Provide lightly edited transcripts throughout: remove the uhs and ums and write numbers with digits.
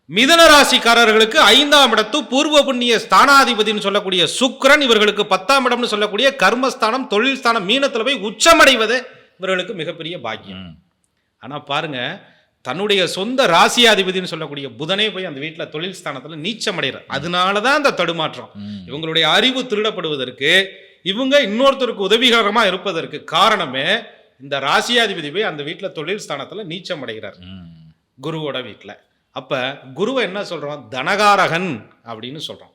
மிதன ராசிக்காரர்களுக்கு 5ஆம் இடத்து பூர்வ புண்ணிய ஸ்தானாதிபதினு சொல்லக்கூடிய சுக்கிரன், இவர்களுக்கு 10ஆம் இடம்னு சொல்லக்கூடிய கர்மஸ்தானம், தொழில் ஸ்தானம் மீனத்துல போய் உச்சமடைவது இவர்களுக்கு மிகப்பெரிய பாக்கியம். ஆனா பாருங்க, தன்னுடைய சொந்த ராசியாதிபதினு சொல்லக்கூடிய புதனே போய் அந்த வீட்டுல தொழில் ஸ்தானத்துல நீச்சம் அடைகிறார். அதனாலதான் அந்த தடுமாற்றம். இவங்களுடைய அறிவு திருடப்படுவதற்கு, இவங்க இன்னொருத்தருக்கு உதவிகரமா இருப்பதற்கு காரணமே இந்த ராசியாதிபதி போய் அந்த வீட்டுல தொழில் ஸ்தானத்துல நீச்சம் அடைகிறார், குருவோட வீட்டுல. அப்ப குருவை என்ன சொல்றோம்? தனகாரகன் அப்படின்னு சொல்றோம்.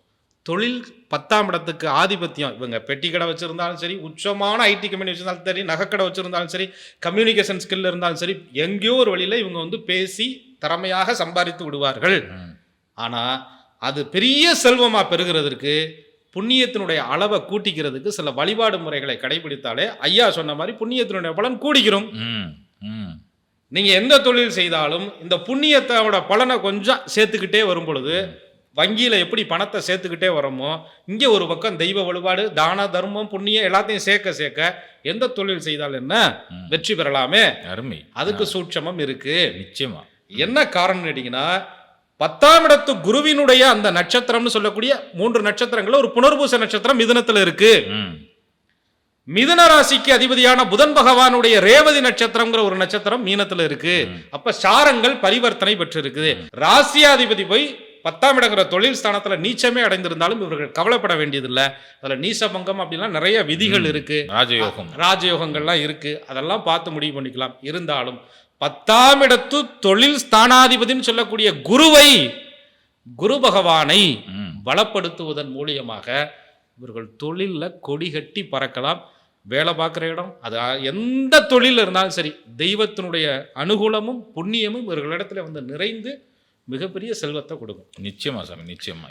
தொழில் 10ஆம் இடத்துக்கு ஆதிபத்தியம். இவங்க பெட்டி கடை வச்சிருந்தாலும் சரி, உச்சமான ஐடி கம்பெனி வச்சிருந்தாலும் சரி, நகைக்கடை வச்சிருந்தாலும் சரி, கம்யூனிகேஷன் ஸ்கில் இருந்தாலும் சரி, எங்கேயோ ஒரு வழியில இவங்க வந்து பேசி திறமையாக சம்பாதித்து விடுவார்கள். ஆனா அது பெரிய செல்வமா பெறுகிறதுக்கு, புண்ணியத்தினுடைய அளவை கூட்டிக்கிறதுக்கு சில வழிபாடு முறைகளை கடைபிடித்தாலே ஐயா சொன்ன மாதிரி புண்ணியத்தினுடைய பலன் கூடிக்கிறோம். நீங்க எந்த தொழில் செய்தாலும் இந்த புண்ணியத்தோட பலனை கொஞ்சம் சேர்த்துக்கிட்டே வரும் பொழுது, வங்கியில எப்படி பணத்தை சேர்த்துக்கிட்டே வரோமோ, இங்கே ஒரு பக்கம் தெய்வ வழிபாடு, தான தர்மம், புண்ணியம் எல்லாத்தையும் சேர்க்க சேர்க்க எந்த தொழில் செய்தால் என்ன வெற்றி பெறலாமே. அருமை. அதுக்கு சூட்சமம் இருக்கு. நிச்சயமா. என்ன காரணம் கேட்டீங்கன்னா, 10ஆம் இடத்து குருவினுடைய அந்த நட்சத்திரம்னு சொல்லக்கூடிய 3 நட்சத்திரங்கள் ஒரு புனர்பூச நட்சத்திரம் மிதுனத்துல இருக்கு. மிதுன ராசிக்கு அதிபதியான புதன் பகவானுடைய ரேவதி நட்சத்திரம்ங்கிற ஒரு நட்சத்திரம் மீனத்துல இருக்கு. அப்ப சாரங்கள் பரிவர்த்தனை பெற்று இருக்குது. ராசியாதிபதி போய் 10ஆம் இடங்கிற தொழில் ஸ்தானத்துல நீச்சமே அடைந்திருந்தாலும் இவர்கள் கவலைப்பட வேண்டியதில்லை. அதுல நீசபங்கம் அப்படின்லாம் நிறைய விதிகள் இருக்கு, ராஜயோகங்கள்லாம் இருக்கு. அதெல்லாம் பார்த்து முடிவு பண்ணிக்கலாம். இருந்தாலும் 10ஆம் இடத்து தொழில் ஸ்தானாதிபதினு சொல்லக்கூடிய குருவை, குரு பகவானை பலப்படுத்துவதன் மூலியமாக இவர்கள் தொழில்ல கொடி கட்டி பறக்கலாம். வேலை பார்க்குற இடம், அது எந்த தொழில் இருந்தாலும் சரி, தெய்வத்தினுடைய அனுகூலமும் புண்ணியமும் இவர்களிடத்துல வந்து நிறைந்து மிகப்பெரிய செல்வத்தை கொடுக்கும். நிச்சயமா சாமி, நிச்சயமா.